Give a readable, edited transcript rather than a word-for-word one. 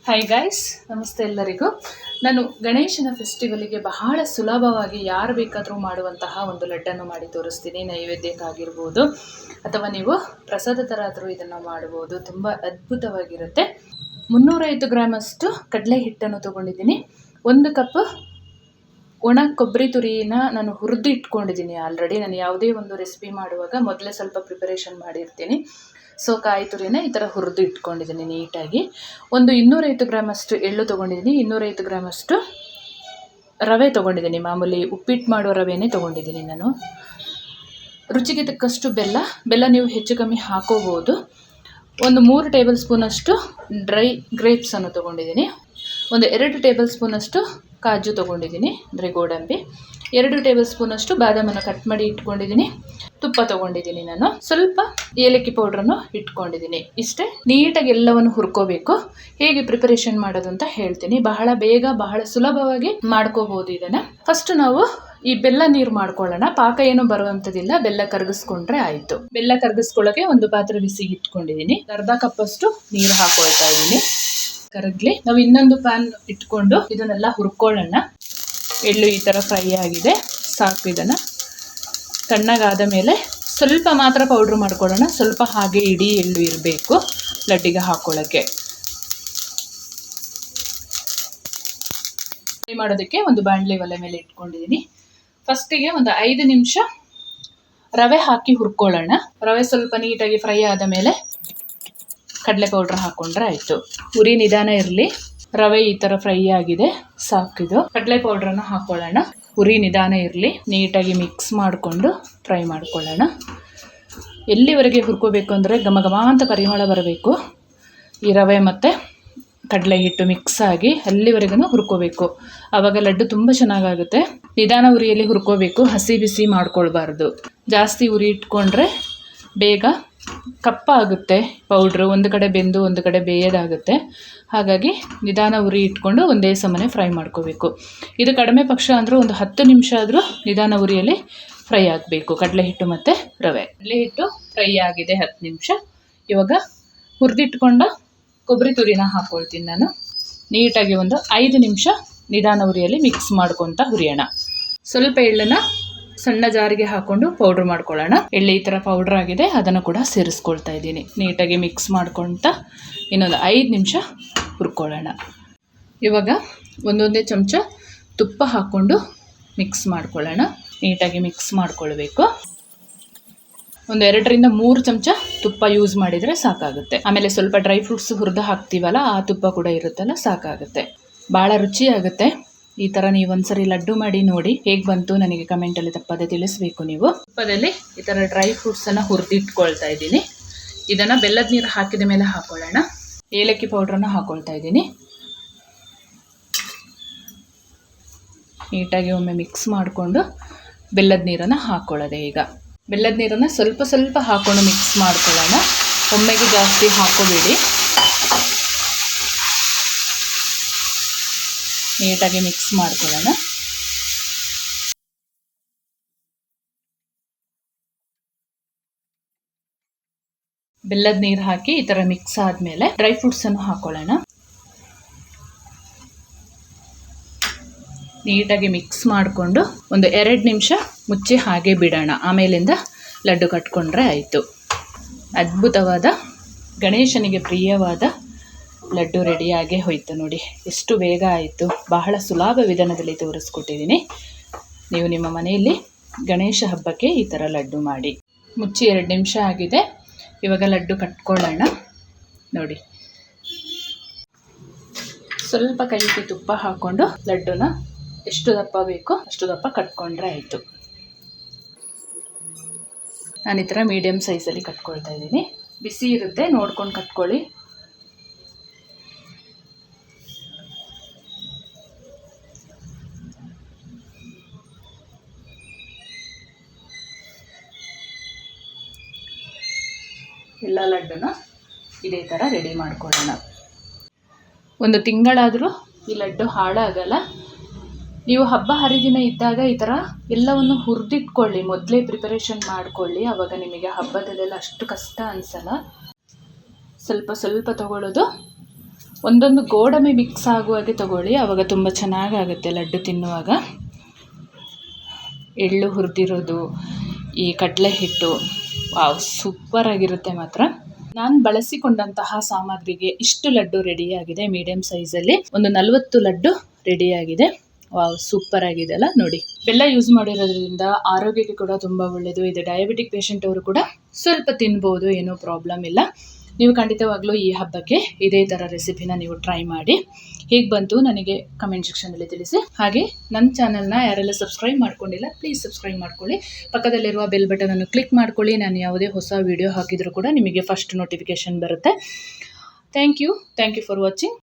Hi guys, ನಮಸ್ತೆ ಎಲ್ಲರಿಗೂ. ನಾನು ಗಣೇಶನ ಫೆಸ್ಟಿವಲಿಗೆ ಬಹಳ ಸುಲಭವಾಗಿ ಯಾರು ಬೇಕಾದರೂ ಮಾಡುವಂತಹ ಒಂದು ಲಡ್ಡನ್ನು ಮಾಡಿ ತೋರಿಸ್ತೀನಿ. ನೈವೇದ್ಯಕ್ಕಾಗಿರ್ಬೋದು ಅಥವಾ ನೀವು ಪ್ರಸಾದ ಥರ ಆದರೂ ಇದನ್ನು ಮಾಡ್ಬೋದು. ತುಂಬ ಅದ್ಭುತವಾಗಿರುತ್ತೆ. 305 ಗ್ರಾಮಷ್ಟು ಕಡಲೆ ಹಿಟ್ಟನ್ನು ತೊಗೊಂಡಿದ್ದೀನಿ. 1 ಕಪ್ ಒಣ ಕೊಬ್ಬರಿ ತುರಿನ ನಾನು ಹುರಿದು ಇಟ್ಕೊಂಡಿದ್ದೀನಿ ಆಲ್ರೆಡಿ. ನಾನು ಯಾವುದೇ ಒಂದು ರೆಸಿಪಿ ಮಾಡುವಾಗ ಮೊದಲೇ ಸ್ವಲ್ಪ ಪ್ರಿಪರೇಷನ್ ಮಾಡಿರ್ತೀನಿ. ಸೊ ಕಾಯಿ ತುರಿನ ಈ ಥರ ಹುರಿದು ಇಟ್ಕೊಂಡಿದ್ದೀನಿ ನೀಟಾಗಿ. 205 ಗ್ರಾಮಷ್ಟು ಎಳ್ಳು ತೊಗೊಂಡಿದ್ದೀನಿ. 205 ಗ್ರಾಮಷ್ಟು ರವೆ ತೊಗೊಂಡಿದ್ದೀನಿ. ಮಾಮೂಲಿ ಉಪ್ಪಿಟ್ಟು ಮಾಡೋ ರವೆನೇ ತೊಗೊಂಡಿದ್ದೀನಿ ನಾನು. ರುಚಿಗೆ ತಕ್ಕಷ್ಟು ಬೆಲ್ಲ ನೀವು ಹೆಚ್ಚು ಕಮ್ಮಿ ಹಾಕೋಬೋದು. 3 ಟೇಬಲ್ ಸ್ಪೂನಷ್ಟು ಡ್ರೈ ಗ್ರೇಪ್ಸನ್ನು ತೊಗೊಂಡಿದ್ದೀನಿ. 2 ಟೇಬಲ್ ಸ್ಪೂನಷ್ಟು ಕಾಜು ತೊಗೊಂಡಿದ್ದೀನಿ, ಅಂದರೆ ಗೋಡಂಬಿ. 2 ಟೇಬಲ್ ಸ್ಪೂನಷ್ಟು ಬಾದಾಮನ್ನು ಕಟ್ ಮಾಡಿ ಇಟ್ಕೊಂಡಿದ್ದೀನಿ. ತುಪ್ಪ ತೊಗೊಂಡಿದ್ದೀನಿ ನಾನು. ಸ್ವಲ್ಪ ಏಲಕ್ಕಿ ಪೌಡ್ರನ್ನು ಇಟ್ಕೊಂಡಿದ್ದೀನಿ. ಇಷ್ಟೇ. ನೀಟಾಗಿ ಎಲ್ಲವನ್ನು ಹುರ್ಕೋಬೇಕು. ಹೇಗೆ ಪ್ರಿಪರೇಷನ್ ಮಾಡೋದು ಅಂತ ಹೇಳ್ತೀನಿ. ಬಹಳ ಬೇಗ, ಬಹಳ ಸುಲಭವಾಗಿ ಮಾಡ್ಕೋಬೋದು ಇದನ್ನು. ಫಸ್ಟ್ ನಾವು ಈ ಬೆಲ್ಲ ನೀರು ಮಾಡ್ಕೊಳ್ಳೋಣ. ಪಾಕ ಏನು ಬರುವಂಥದ್ದಿಲ್ಲ, ಬೆಲ್ಲ ಕರಗಿಸ್ಕೊಂಡ್ರೆ ಆಯಿತು. ಬೆಲ್ಲ ಕರಗಿಸ್ಕೊಳ್ಳೋಕೆ ಒಂದು ಪಾತ್ರೆ ಬಿಸಿಗೆ ಇಟ್ಕೊಂಡಿದ್ದೀನಿ. ಅರ್ಧ ಕಪ್ಪಷ್ಟು ನೀರು ಹಾಕೊಳ್ತಾ ಇದ್ದೀನಿ. ಕರಗ್ಲಿ. ನಾವು ಇನ್ನೊಂದು ಪ್ಯಾನ್ ಇಟ್ಕೊಂಡು ಇದನ್ನೆಲ್ಲ ಹುರ್ಕೊಳ್ಳೋಣ. ಎಳ್ಳು ಈ ಥರ ಫ್ರೈ ಆಗಿದೆ, ಸಾಕು. ಇದನ್ನು ತಣ್ಣಗಾದ ಮೇಲೆ ಸ್ವಲ್ಪ ಮಾತ್ರ ಪೌಡ್ರ್ ಮಾಡ್ಕೊಳ್ಳೋಣ. ಸ್ವಲ್ಪ ಹಾಗೆ ಇಡೀ ಎಳ್ಳು ಇರಬೇಕು ಲಡ್ಡಿಗೆ ಹಾಕೊಳ್ಳೋಕ್ಕೆ. ಫ್ರೈ ಮಾಡೋದಕ್ಕೆ ಒಂದು ಬಾಣಲೆ ಒಲೆ ಮೇಲೆ ಇಟ್ಕೊಂಡಿದ್ದೀನಿ. ಫಸ್ಟಿಗೆ ಒಂದು 5 ನಿಮಿಷ ರವೆ ಹಾಕಿ ಹುರ್ಕೊಳ್ಳೋಣ. ರವೆ ಸ್ವಲ್ಪ ನೀಟಾಗಿ ಫ್ರೈ ಆದ ಮೇಲೆ ಕಡಲೆ ಪೌಡ್ರ್ ಹಾಕ್ಕೊಂಡ್ರೆ ಆಯಿತು. ಉರಿ ನಿಧಾನ ಇರಲಿ. ರವೆ ಈ ಥರ ಫ್ರೈ ಆಗಿದೆ, ಸಾಕಿದು. ಕಡಲೆ ಪೌಡ್ರನ್ನು ಹಾಕ್ಕೊಳ್ಳೋಣ. ಉರಿ ನಿಧಾನ ಇರಲಿ. ನೀಟಾಗಿ ಮಿಕ್ಸ್ ಮಾಡಿಕೊಂಡು ಫ್ರೈ ಮಾಡ್ಕೊಳ್ಳೋಣ. ಎಲ್ಲಿವರೆಗೆ ಹುರ್ಕೋಬೇಕು ಅಂದರೆ ಘಮ ಘಮ ಅಂತ ಪರಿಮಳ ಬರಬೇಕು. ಈ ರವೆ ಮತ್ತು ಕಡಲೆ ಹಿಟ್ಟು ಮಿಕ್ಸ್ ಆಗಿ ಅಲ್ಲಿವರೆಗೂ ಹುರ್ಕೋಬೇಕು. ಆವಾಗ ಲಡ್ಡು ತುಂಬ ಚೆನ್ನಾಗಾಗುತ್ತೆ. ನಿಧಾನ ಉರಿಯಲ್ಲಿ ಹುರ್ಕೋಬೇಕು. ಹಸಿ ಬಿಸಿ ಮಾಡ್ಕೊಳ್ಬಾರ್ದು. ಜಾಸ್ತಿ ಉರಿ ಇಟ್ಕೊಂಡ್ರೆ ಬೇಗ ಕಪ್ಪಾಗುತ್ತೆ ಪೌಡ್ರು. ಒಂದು ಕಡೆ ಬೆಂದು ಒಂದು ಕಡೆ ಬೇಯೋದಾಗುತ್ತೆ. ಹಾಗಾಗಿ ನಿಧಾನ ಉರಿ ಇಟ್ಕೊಂಡು ಒಂದೇ ಸಮನೆ ಫ್ರೈ ಮಾಡ್ಕೋಬೇಕು. ಇದು ಕಡಿಮೆ ಪಕ್ಷ ಅಂದರೂ ಒಂದು 10 ನಿಮಿಷ ಆದರೂ ನಿಧಾನ ಉರಿಯಲ್ಲಿ ಫ್ರೈ ಆಗಬೇಕು. ಕಡಲೆ ಹಿಟ್ಟು ಮತ್ತು ರವೆ. ಕಡಲೆ ಹಿಟ್ಟು ಫ್ರೈ ಆಗಿದೆ 10 ನಿಮಿಷ. ಇವಾಗ ಹುರಿದಿಟ್ಕೊಂಡ ಕೊಬ್ಬರಿ ತುರಿನ ಹಾಕ್ಕೊಳ್ತೀನಿ ನಾನು. ನೀಟಾಗಿ ಒಂದು 5 ನಿಮಿಷ ನಿಧಾನ ಉರಿಯಲ್ಲಿ ಮಿಕ್ಸ್ ಮಾಡ್ಕೊತ ಹುರಿಯೋಣ. ಸ್ವಲ್ಪ ಎಳ್ಳನ್ನು ಸಣ್ಣ ಜಾರಿಗೆ ಹಾಕ್ಕೊಂಡು ಪೌಡ್ರ್ ಮಾಡ್ಕೊಳ್ಳೋಣ. ಎಳ್ಳು ಈ ಥರ ಪೌಡ್ರ್ ಆಗಿದೆ, ಅದನ್ನು ಕೂಡ ಸೇರಿಸ್ಕೊಳ್ತಾ ಇದ್ದೀನಿ. ನೀಟಾಗಿ ಮಿಕ್ಸ್ ಮಾಡ್ಕೊತ ಇನ್ನೊಂದು 5 ನಿಮಿಷ ಹುರ್ಕೊಳ್ಳೋಣ. ಇವಾಗ ಒಂದೊಂದೇ ಚಮಚ ತುಪ್ಪ ಹಾಕ್ಕೊಂಡು ಮಿಕ್ಸ್ ಮಾಡ್ಕೊಳ್ಳೋಣ. ನೀಟಾಗಿ ಮಿಕ್ಸ್ ಮಾಡ್ಕೊಳ್ಬೇಕು. 2 ರಿಂದ 3 ಚಮಚ ತುಪ್ಪ ಯೂಸ್ ಮಾಡಿದರೆ ಸಾಕಾಗುತ್ತೆ. ಆಮೇಲೆ ಸ್ವಲ್ಪ ಡ್ರೈ ಫ್ರೂಟ್ಸ್ ಹುರಿದು ಹಾಕ್ತೀವಲ್ಲ, ಆ ತುಪ್ಪ ಕೂಡ ಇರುತ್ತಲ್ಲ, ಸಾಕಾಗುತ್ತೆ. ಭಾಳ ರುಚಿಯಾಗುತ್ತೆ. ಈ ಥರ ನೀವು ಒಂದ್ಸರಿ ಲಡ್ಡು ಮಾಡಿ ನೋಡಿ. ಹೇಗೆ ಬಂತು ನನಗೆ ಕಮೆಂಟಲ್ಲಿ ತಪ್ಪದೆ ತಿಳಿಸ್ಬೇಕು ನೀವು. ತುಪ್ಪದಲ್ಲಿ ಈ ಥರ ಡ್ರೈ ಫ್ರೂಟ್ಸನ್ನು ಹುರಿದಿಟ್ಕೊಳ್ತಾ ಇದ್ದೀನಿ. ಇದನ್ನು ಬೆಲ್ಲದ ನೀರು ಹಾಕಿದ ಮೇಲೆ ಹಾಕ್ಕೊಳ್ಳೋಣ. ಏಲಕ್ಕಿ ಪೌಡ್ರನ್ನು ಹಾಕ್ಕೊಳ್ತಾ ಇದ್ದೀನಿ. ನೀಟಾಗಿ ಒಮ್ಮೆ ಮಿಕ್ಸ್ ಮಾಡಿಕೊಂಡು ಬೆಲ್ಲದ ನೀರನ್ನು ಹಾಕ್ಕೊಳ್ಳೋದೆ. ಈಗ ಬೆಲ್ಲದ ನೀರನ್ನು ಸ್ವಲ್ಪ ಸ್ವಲ್ಪ ಹಾಕ್ಕೊಂಡು ಮಿಕ್ಸ್ ಮಾಡ್ಕೊಳ್ಳೋಣ. ಒಮ್ಮೆಗೆ ಜಾಸ್ತಿ ಹಾಕ್ಕೋಬೇಡಿ. ನೀಟಾಗಿ ಮಿಕ್ಸ್ ಮಾಡ್ಕೊಳ್ಳೋಣ. ಬೆಲ್ಲದ ನೀರು ಹಾಕಿ ಈ ಥರ ಮಿಕ್ಸ್ ಆದಮೇಲೆ ಡ್ರೈ ಫ್ರೂಟ್ಸನ್ನು ಹಾಕ್ಕೊಳ್ಳೋಣ. ನೀಟಾಗಿ ಮಿಕ್ಸ್ ಮಾಡಿಕೊಂಡು ಒಂದು 2 ನಿಮಿಷ ಮುಚ್ಚಿ ಹಾಗೆ ಬಿಡೋಣ. ಆಮೇಲಿಂದ ಲಡ್ಡು ಕಟ್ಕೊಂಡ್ರೆ ಆಯಿತು. ಅದ್ಭುತವಾದ ಗಣೇಶನಿಗೆ ಪ್ರಿಯವಾದ ಲಡ್ಡು ರೆಡಿಯಾಗೇ ಹೋಯ್ತು ನೋಡಿ. ಎಷ್ಟು ಬೇಗ ಆಯಿತು. ಬಹಳ ಸುಲಭ ವಿಧಾನದಲ್ಲಿ ತೋರಿಸ್ಕೊಟ್ಟಿದ್ದೀನಿ. ನೀವು ನಿಮ್ಮ ಮನೆಯಲ್ಲಿ ಗಣೇಶ ಹಬ್ಬಕ್ಕೆ ಈ ಥರ ಲಡ್ಡು ಮಾಡಿ. ಮುಚ್ಚಿ 2 ನಿಮಿಷ ಆಗಿದೆ. ಇವಾಗ ಲಡ್ಡು ಕಟ್ಕೊಳ್ಳೋಣ. ನೋಡಿ, ಸ್ವಲ್ಪ ಕೈಗೆ ತುಪ್ಪ ಹಾಕ್ಕೊಂಡು ಲಡ್ಡುನ ಎಷ್ಟು ದಪ್ಪ ಬೇಕೋ ಅಷ್ಟು ದಪ್ಪ ಕಟ್ಕೊಂಡ್ರೆ ಆಯಿತು. ನಾನು ಈ ಥರ ಮೀಡಿಯಮ್ ಸೈಜಲ್ಲಿ ಕಟ್ಕೊಳ್ತಾ ಇದ್ದೀನಿ. ಬಿಸಿ ಇರುತ್ತೆ, ನೋಡ್ಕೊಂಡು ಕಟ್ಕೊಳ್ಳಿ. ಎಲ್ಲ ಲಡ್ಡುನ ಇದೇ ಥರ ರೆಡಿ ಮಾಡ್ಕೊಳ್ಳೋಣ. 1 ತಿಂಗಳಾದರೂ ಈ ಲಡ್ಡು ಹಾಳಾಗಲ್ಲ. ನೀವು ಹಬ್ಬ ಹರಿದಿನ ಇದ್ದಾಗ ಈ ಥರ ಎಲ್ಲವನ್ನು ಹುರಿದಿಟ್ಕೊಳ್ಳಿ. ಮೊದಲೇ ಪ್ರಿಪರೇಷನ್ ಮಾಡ್ಕೊಳ್ಳಿ. ಆವಾಗ ನಿಮಗೆ ಹಬ್ಬದಲ್ಲೆಲ್ಲ ಅಷ್ಟು ಕಷ್ಟ ಅನಿಸಲ್ಲ. ಸ್ವಲ್ಪ ಸ್ವಲ್ಪ ತಗೊಳ್ಳೋದು, ಒಂದೊಂದು ಗೋಡಂಬಿ ಮಿಕ್ಸ್ ಆಗುವಾಗೆ ತಗೊಳ್ಳಿ, ಆವಾಗ ತುಂಬ ಚೆನ್ನಾಗಾಗುತ್ತೆ ಲಡ್ಡು ತಿನ್ನುವಾಗ. ಎಳ್ಳು ಹುರಿದಿರೋದು, ಈ ಕಡಲೆ ಹಿಟ್ಟು, ವಾವ್ ಸೂಪರ್ ಆಗಿರುತ್ತೆ ಮಾತ್ರ. ನಾನು ಬಳಸಿಕೊಂಡಂತಹ ಸಾಮಗ್ರಿಗೆ ಇಷ್ಟು ಲಡ್ಡು ರೆಡಿಯಾಗಿದೆ. ಮೀಡಿಯಂ ಸೈಜಲ್ಲಿ ಒಂದು 40 ಲಡ್ಡು ರೆಡಿಯಾಗಿದೆ. ವಾವ್ ಸೂಪರ್ ಆಗಿದೆ ಅಲ್ಲ ನೋಡಿ. ಬೆಲ್ಲ ಯೂಸ್ ಮಾಡಿರೋದ್ರಿಂದ ಆರೋಗ್ಯಕ್ಕೆ ಕೂಡ ತುಂಬ ಒಳ್ಳೆಯದು. ಇದು ಡಯಾಬಿಟಿಕ್ ಪೇಷಂಟ್ ಅವರು ಕೂಡ ಸ್ವಲ್ಪ ತಿನ್ಬೋದು, ಏನೂ ಪ್ರಾಬ್ಲಮ್ ಇಲ್ಲ. ನೀವು ಖಂಡಿತವಾಗ್ಲೂ ಈ ಹಬ್ಬಕ್ಕೆ ಇದೇ ಥರ ರೆಸಿಪಿನ ನೀವು ಟ್ರೈ ಮಾಡಿ. ಹೇಗೆ ಬಂತು ನನಗೆ ಕಮೆಂಟ್ ಸೆಕ್ಷನಲ್ಲಿ ತಿಳಿಸಿ. ಹಾಗೆ ನನ್ನ ಚಾನಲ್ನ ಯಾರೆಲ್ಲ ಸಬ್ಸ್ಕ್ರೈಬ್ ಮಾಡ್ಕೊಂಡಿಲ್ಲ ಪ್ಲೀಸ್ ಸಬ್ಸ್ಕ್ರೈಬ್ ಮಾಡ್ಕೊಳ್ಳಿ. ಪಕ್ಕದಲ್ಲಿರುವ ಬೆಲ್ ಬಟನನ್ನು ಕ್ಲಿಕ್ ಮಾಡ್ಕೊಳ್ಳಿ. ನಾನು ಯಾವುದೇ ಹೊಸ ವಿಡಿಯೋ ಹಾಕಿದರೂ ಕೂಡ ನಿಮಗೆ ಫಸ್ಟ್ ನೋಟಿಫಿಕೇಷನ್ ಬರುತ್ತೆ. Thank you for watching.